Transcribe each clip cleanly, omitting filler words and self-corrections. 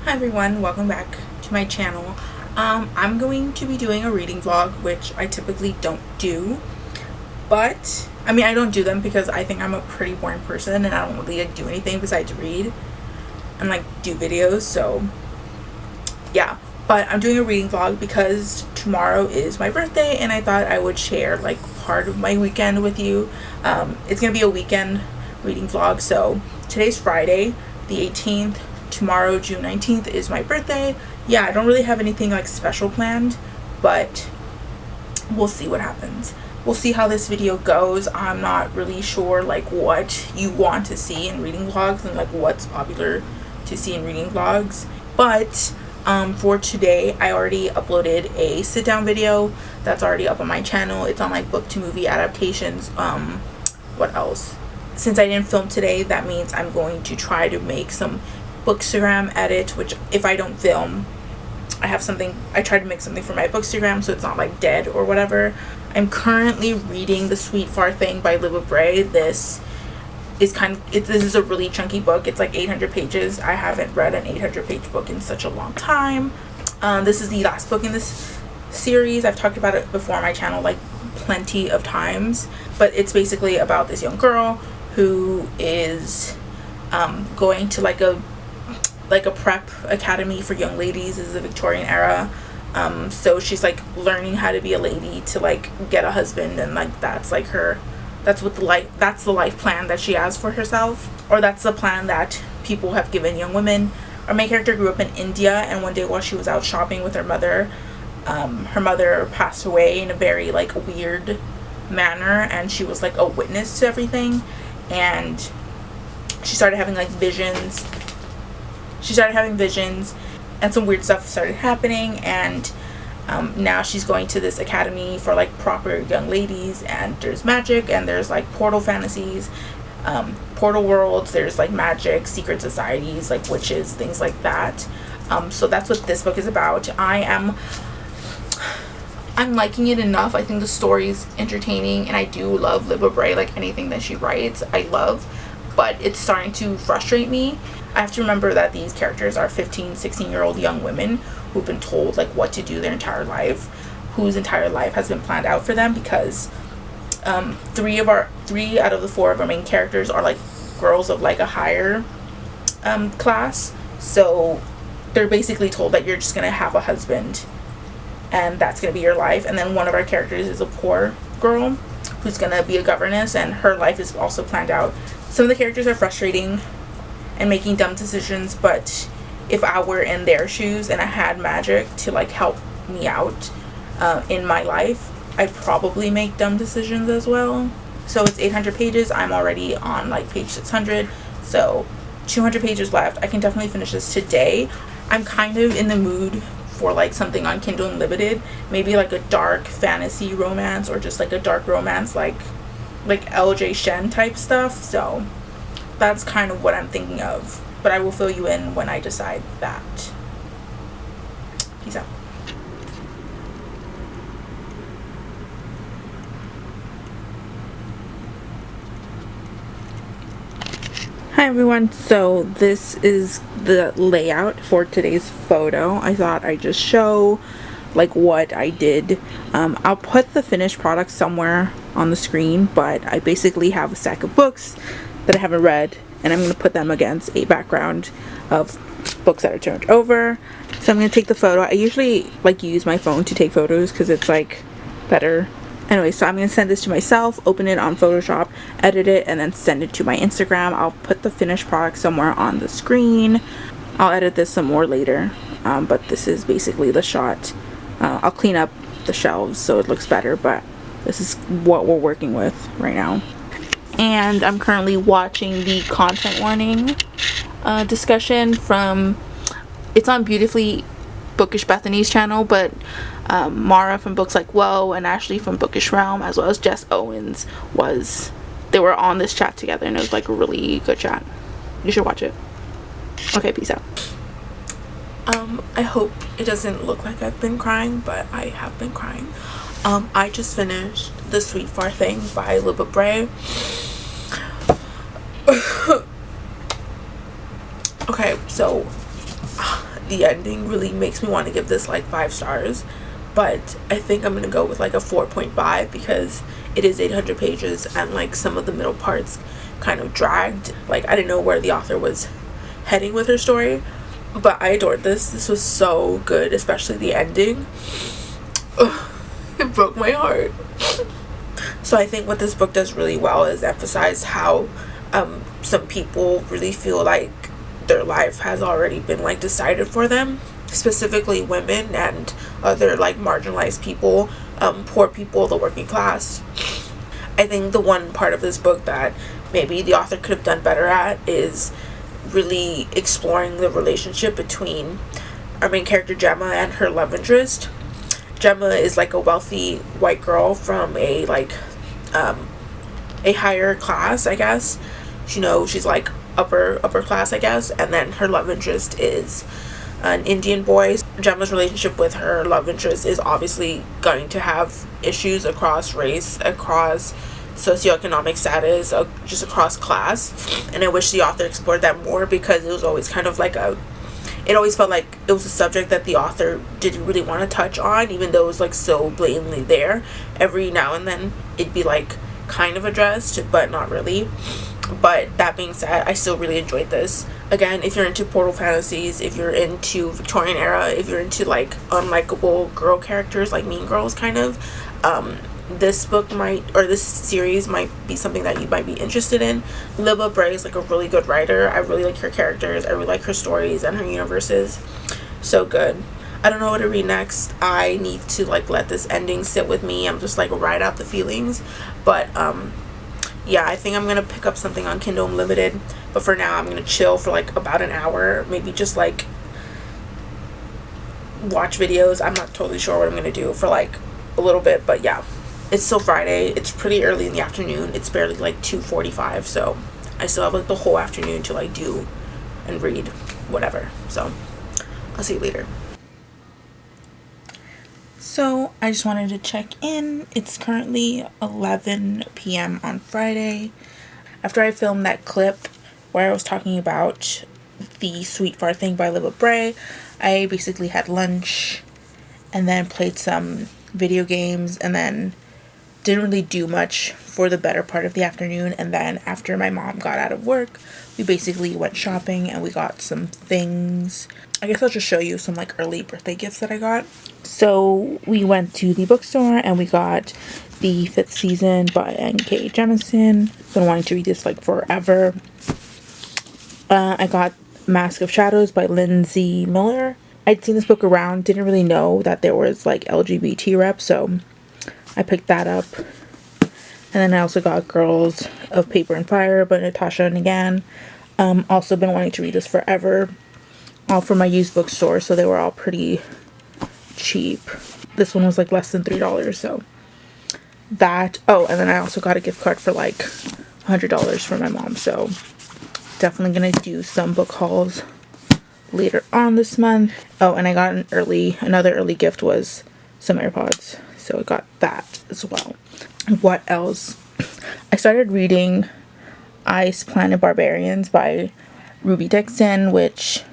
Hi everyone, welcome back to my channel. I'm going to be doing a reading vlog, which I typically don't do, but I don't do them because I think I'm a pretty boring person and I don't really do anything besides read and do videos. So yeah, but I'm doing a reading vlog because tomorrow is my birthday and I thought I would share part of my weekend with you. It's gonna be a weekend reading vlog. So today's Friday the 18th. Tomorrow, June 19th, is my birthday. Yeah, I don't really have anything special planned, but we'll see what happens. We'll see how this video goes. I'm not really sure what you want to see in reading vlogs and what's popular to see in reading vlogs. But for today, I already uploaded a sit down video that's already up on my channel. It's on book to movie adaptations. What else? Since I didn't film today, that means I'm going to try to make some Bookstagram edit, which if I don't film, I try to make something for my Bookstagram so it's not dead or whatever. I'm currently reading The Sweet Far Thing by Libba Bray. This is this is a really chunky book. It's 800 pages. I haven't read an 800-page book in such a long time. This is the last book in this series. I've talked about it before on my channel plenty of times, but it's basically about this young girl who is going to a prep academy for young ladies. This is the Victorian era. So she's learning how to be a lady to get a husband, and that's that's the life plan that she has for herself, or that's the plan that people have given young women. Our main character grew up in India, and one day while she was out shopping with her mother passed away in a very weird manner, and she was a witness to everything, and she started having visions. She started having visions and some weird stuff started happening, and now she's going to this academy for proper young ladies, and there's magic and there's portal fantasies, portal worlds, there's magic, secret societies, witches, things like that. So that's what this book is about. I'm liking it enough. I think the story's entertaining, and I do love Libba Bray. Anything that she writes I love, but it's starting to frustrate me. I have to remember that these characters are 15-16-year-old young women who've been told what to do their entire life, whose entire life has been planned out for them, because 3 out of the 4 of our main characters are girls of a higher class. So they're basically told that you're just gonna have a husband and that's gonna be your life, and then one of our characters is a poor girl who's gonna be a governess, and her life is also planned out. Some of the characters are frustrating and making dumb decisions, but if I were in their shoes and I had magic to help me out in my life, I'd probably make dumb decisions as well. So it's 800 pages. I'm already on page 600, so 200 pages left. I can definitely finish this today. I'm kind of in the mood for something on Kindle Unlimited, maybe a dark fantasy romance, or just a dark romance like LJ Shen type stuff. So that's kind of what I'm thinking of, but I will fill you in when I decide that. Peace out. Hi everyone, so this is the layout for today's photo. I thought I'd just show what I did. I'll put the finished product somewhere on the screen, but I basically have a stack of books that I haven't read, and I'm going to put them against a background of books that are turned over. So I'm going to take the photo. I usually use my phone to take photos because it's better. Anyway, so I'm going to send this to myself, open it on Photoshop, edit it, and then send it to my Instagram. I'll put the finished product somewhere on the screen. I'll edit this some more later, but this is basically the shot. I'll clean up the shelves so it looks better, but this is what we're working with right now. And I'm currently watching the content warning discussion from, it's on Beautifully Bookish Bethany's channel, but Mara from Books Like Whoa and Ashley from Bookish Realm, as well as Jess Owens, they were on this chat together, and it was a really good chat. You should watch it. Okay, peace out. I hope it doesn't look like I've been crying, but I have been crying. I just finished The Sweet Far Thing by Libba Bray. Okay, so the ending really makes me want to give this like 5 stars, but I think I'm gonna go with like a 4.5 because it is 800 pages and like some of the middle parts kind of dragged. Like, I didn't know where the author was heading with her story, but I adored this. This was so good, especially the ending. Ugh, it broke my heart. So I think what this book does really well is emphasize how some people really feel like their life has already been like decided for them, specifically women and other like marginalized people, poor people, the working class. I think the one part of this book that maybe the author could have done better at is really exploring the relationship between our main character Gemma and her love interest. Gemma is like a wealthy white girl from a higher class, I guess. You know, she's like upper class, I guess. And then her love interest is an Indian boy. Gemma's relationship with her love interest is obviously going to have issues across race, across socioeconomic status, just across class. And I wish the author explored that more, because it was always kind of like it always felt like it was a subject that the author didn't really want to touch on, even though it was like so blatantly there. Every now and then it'd be like kind of addressed, but not really. But that being said, I still really enjoyed this. Again, if you're into portal fantasies, if you're into Victorian era, if you're into like unlikable girl characters, like Mean Girls kind of, this book this series might be something that you might be interested in. Libba Bray is like a really good writer. I really like her characters. I really like her stories and her universes. So good. I don't know what to read next. I need to like let this ending sit with me. I'm just like ride out the feelings. But yeah, I think I'm gonna pick up something on Kindle Unlimited. But for now, I'm gonna chill for like about an hour. Maybe just like watch videos. I'm not totally sure what I'm gonna do for like a little bit. But yeah. It's still Friday. It's pretty early in the afternoon. It's barely like 2:45, so I still have like the whole afternoon to like do and read whatever. So I'll see you later. So I just wanted to check in. It's currently 11 p.m. on Friday. After I filmed that clip where I was talking about the Sweet Fart Thing by Libba Bray, I basically had lunch and then played some video games and then didn't really do much for the better part of the afternoon. And then after my mom got out of work, we basically went shopping and we got some things. I guess I'll just show you some like early birthday gifts that I got. So we went to the bookstore and we got The Fifth Season by N.K. Jemisin. Been wanting to read this like forever. I got Mask of Shadows by Lindsay Miller. I'd seen this book around, didn't really know that there was like LGBT rep, so I picked that up. And then I also got Girls of Paper and Fire by Natasha Nagan. Also been wanting to read this forever. All from my used bookstore, so they were all pretty cheap. This one was like less than $3, so that. Oh, and then I also got a gift card for like $100 for my mom, so definitely gonna do some book hauls later on this month. Oh, and I got another early gift was some AirPods. So I got that as well. What else? I started reading Ice Planet Barbarians by Ruby Dixon, which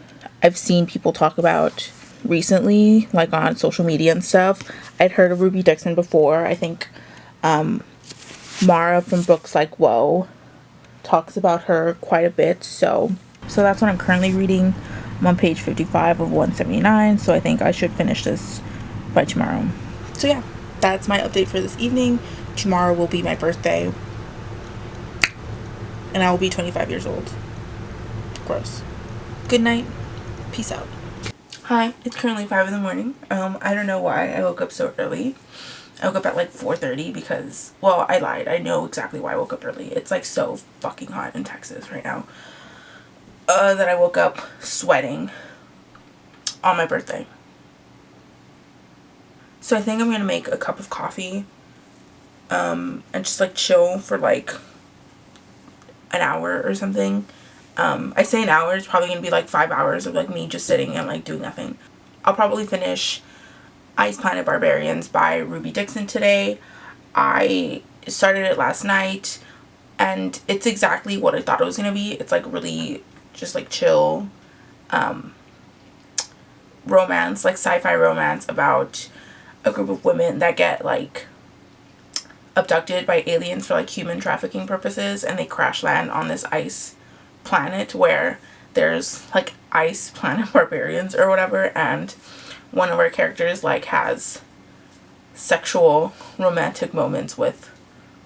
I've seen people talk about recently, like on social media and stuff. I'd heard of Ruby Dixon before. I think Mara from books like Whoa talks about her quite a bit. So that's what I'm currently reading. I'm on page 55 of 179, so I think I should finish this by tomorrow. So yeah. That's my update for this evening. Tomorrow will be my birthday. And I will be 25 years old. Gross. Good night. Peace out. Hi, it's currently 5 in the morning. I don't know why I woke up so early. I woke up at like 4:30 because, well, I lied. I know exactly why I woke up early. It's like so fucking hot in Texas right now. That I woke up sweating on my birthday. So I think I'm going to make a cup of coffee and just like chill for like an hour or something. I say an hour, it's probably going to be like 5 hours of like me just sitting and like doing nothing. I'll probably finish Ice Planet Barbarians by Ruby Dixon today. I started it last night and it's exactly what I thought it was going to be. It's like really just like chill. romance, like sci-fi romance about a group of women that get like abducted by aliens for like human trafficking purposes, and they crash land on this ice planet where there's like ice planet barbarians or whatever, and one of our characters like has sexual romantic moments with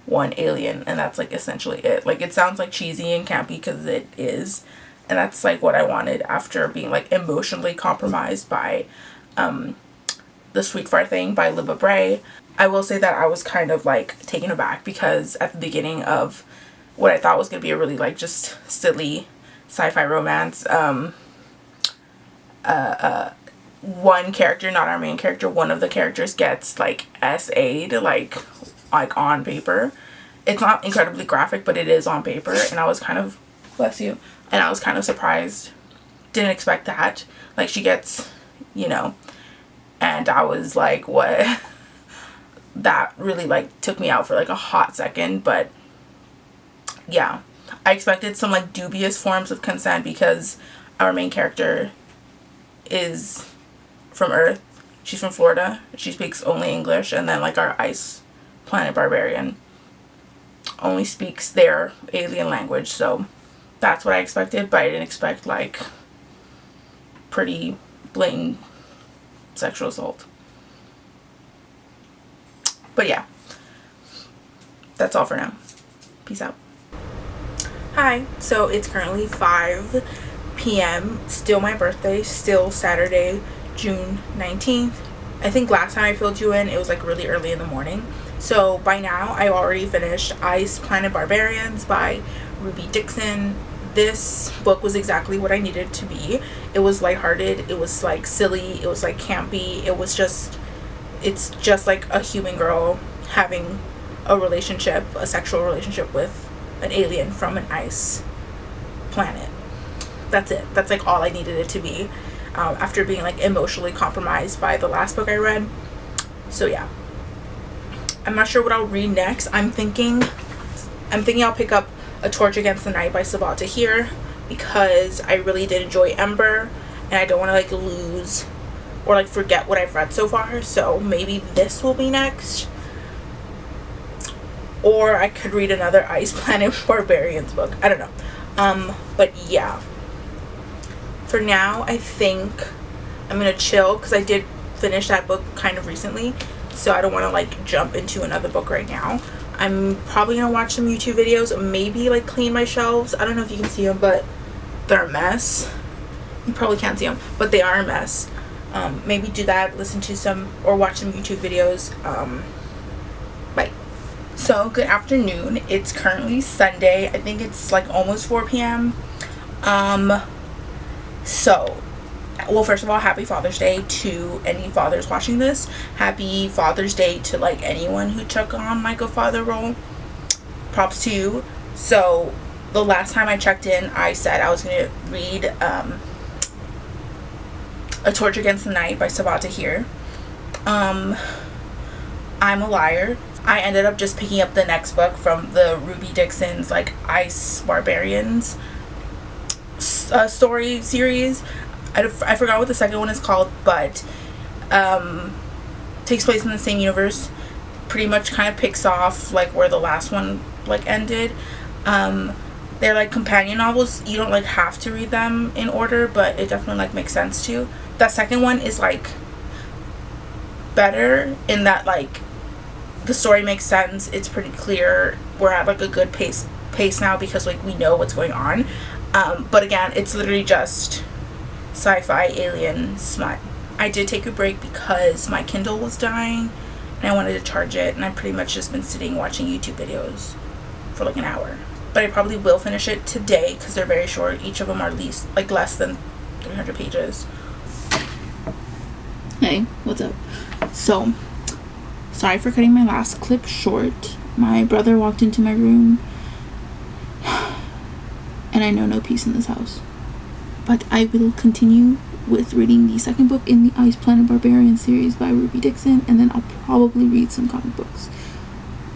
one alien, and that's like essentially it. Like, it sounds like cheesy and campy because it is, and that's like what I wanted after being like emotionally compromised by The Sweet Far Thing by Libba Bray. I will say that I was kind of like taken aback because at the beginning of what I thought was going to be a really like just silly sci-fi romance, one character, not our main character, one of the characters gets like SA'd like on paper. It's not incredibly graphic, but it is on paper, and I was kind of, bless you, and I was kind of surprised. Didn't expect that. Like, she gets, you know, and I was like, what? That really like took me out for like a hot second. But yeah, I expected some like dubious forms of consent because our main character is from Earth. She's from Florida. She speaks only English, and then like our ice planet barbarian only speaks their alien language. So that's what I expected, but I didn't expect like pretty blatant sexual assault. But yeah, that's all for now. Peace out. Hi, so it's currently 5 p.m. Still my birthday, still Saturday, June 19th. I think last time I filled you in, it was like really early in the morning. So by now, I've already finished Ice Planet Barbarians by Ruby Dixon. This book was exactly what I needed it to be. It was lighthearted, it was like silly, it was like campy, it's just like a human girl having a sexual relationship with an alien from an ice planet. That's it. That's like all I needed it to be, after being like emotionally compromised by the last book I read. So yeah, I'm not sure what I'll read next. I'm thinking I'll pick up A Torch Against the Night by Sabat Tahir because I really did enjoy Ember, and I don't want to like lose or like forget what I've read so far. So maybe this will be next, or I could read another Ice Planet Barbarians book. I don't know. But yeah, for now I think I'm gonna chill because I did finish that book kind of recently, so I don't want to like jump into another book right now. I'm probably gonna watch some YouTube videos, maybe like clean my shelves. I don't know if you can see them, but they're a mess. You probably can't see them, but they are a mess. Maybe do that, listen to some or watch some YouTube videos. Bye. So good afternoon. It's currently Sunday. I think it's like almost 4 p.m. So, well, first of all, happy Father's Day to any fathers watching this. Happy Father's Day to like anyone who took on like a father role. Props to you. So the last time I checked in, I said I was gonna read A Torch Against the Night by Sabat Tahir. I'm a liar. I ended up just picking up the next book from the Ruby Dixon's like Ice Barbarians story series. I forgot what the second one is called, but takes place in the same universe. Pretty much kind of picks off like where the last one like ended. They're like companion novels. You don't like have to read them in order, but it definitely like makes sense to. That second one is like better in that like the story makes sense. It's pretty clear. We're at like a good pace now because like we know what's going on. But again, it's literally just sci-fi alien smut. I did take a break because my Kindle was dying and I wanted to charge it, and I've pretty much just been sitting watching YouTube videos for like an hour. But I probably will finish it today because they're very short. Each of them are less than 300 pages. Hey, what's up? So, sorry for cutting my last clip short. My brother walked into my room and I know no peace in this house. But I will continue with reading the second book in the Ice Planet Barbarian series by Ruby Dixon, and then I'll probably read some comic books.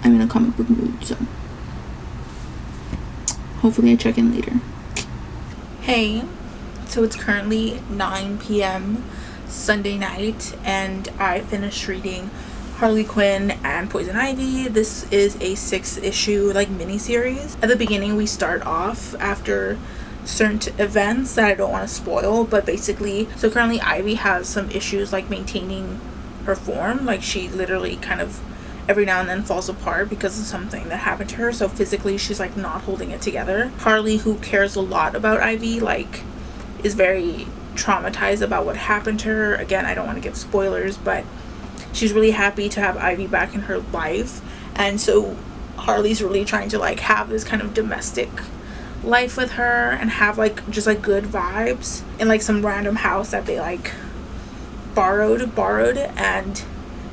I'm in a comic book mood, so hopefully I check in later. Hey, so it's currently 9 p.m. Sunday night, and I finished reading Harley Quinn and Poison Ivy. This is a 6-issue like mini series. At the beginning we start off after certain events that I don't want to spoil, but basically, so currently Ivy has some issues like maintaining her form. Like she literally kind of every now and then falls apart because of something that happened to her, so physically she's like not holding it together. Harley, who cares a lot about Ivy, like is very traumatized about what happened to her. Again, I don't want to give spoilers, but she's really happy to have Ivy back in her life, and so Harley's really trying to like have this kind of domestic life with her and have like just like good vibes in like some random house that they like borrowed, and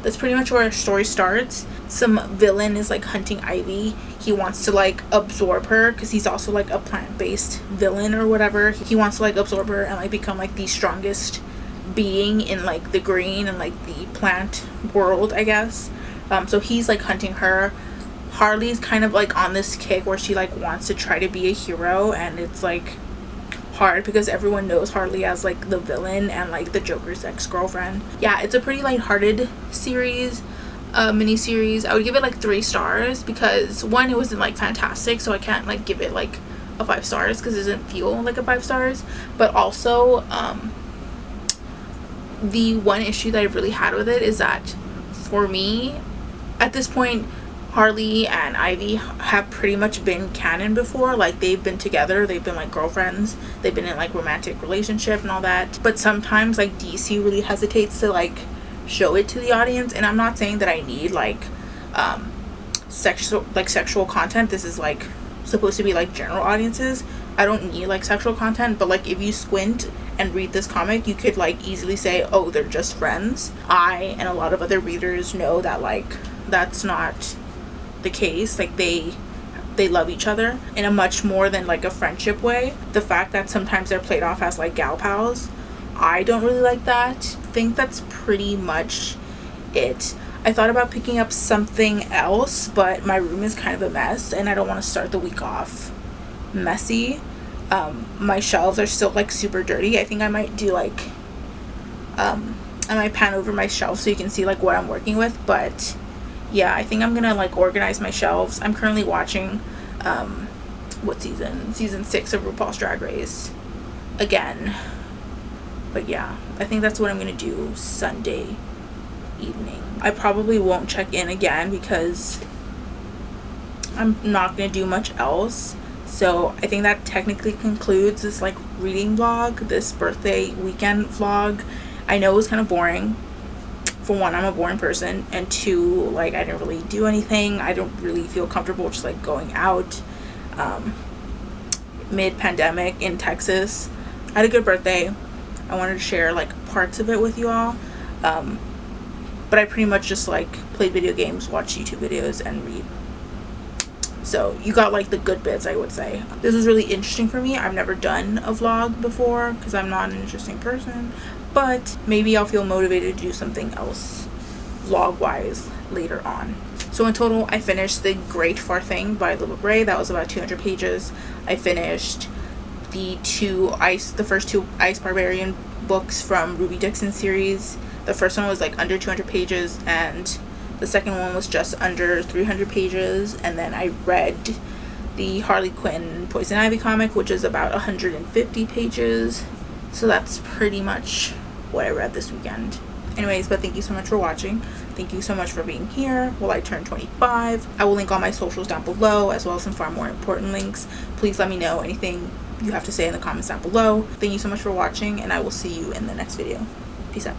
that's pretty much where our story starts. Some villain is like hunting Ivy. He wants to like absorb her because he's also like a plant-based villain or whatever. He wants to like absorb her and like become like the strongest being in like the green and like the plant world, I guess. So he's like hunting her. Harley's kind of like on this kick where she like wants to try to be a hero, and it's like hard because everyone knows Harley as like the villain and like the Joker's ex-girlfriend. Yeah, it's a pretty lighthearted series, mini series. I would give it like 3 stars because one, it wasn't like fantastic, so I can't like give it like a 5 stars because it doesn't feel like a 5 stars. But also the one issue that I really had with it is that for me at this point, Harley and Ivy have pretty much been canon before. Like they've been together, they've been like girlfriends, they've been in like romantic relationship and all that. But sometimes like DC really hesitates to like show it to the audience, and I'm not saying that I need like sexual content. This is like supposed to be like general audiences. I don't need like sexual content, but like if you squint and read this comic, you could like easily say, oh, they're just friends. I and a lot of other readers know that like that's not the case. Like they love each other in a much more than like a friendship way. The fact that sometimes they're played off as like gal pals, I don't really like that. I think that's pretty much it. I thought about picking up something else, but my room is kind of a mess and I don't want to start the week off messy. My shelves are still like super dirty. I think I might do like I might pan over my shelves so you can see like what I'm working with. But yeah, I think I'm gonna like organize my shelves. I'm currently watching what season 6 of RuPaul's Drag Race again. But yeah, I think that's what I'm gonna do Sunday evening. I probably won't check in again because I'm not gonna do much else. So I think that technically concludes this like reading vlog, this birthday weekend vlog. I know it was kind of boring. For one, I'm a boring person, and 2, like I didn't really do anything. I don't really feel comfortable just like going out mid-pandemic in Texas. I had a good birthday. I wanted to share like parts of it with you all, but I pretty much just like played video games, watched YouTube videos, and read. So you got like the good bits, I would say. This was really interesting for me. I've never done a vlog before because I'm not an interesting person, but maybe I'll feel motivated to do something else vlog wise later on. So in total, I finished The Great Far Thing by Libba Bray. That was about 200 pages. I finished the first two Ice Barbarian books from Ruby Dixon series. The first one was like under 200 pages and the second one was just under 300 pages. And then I read the Harley Quinn Poison Ivy comic, which is about 150 pages. So that's pretty much what I read this weekend. Anyways, but thank you so much for watching. Thank you so much for being here while I turn 25. I will link all my socials down below, as well as some far more important links. Please let me know anything you have to say in the comments down below. Thank you so much for watching, and I will see you in the next video. Peace out.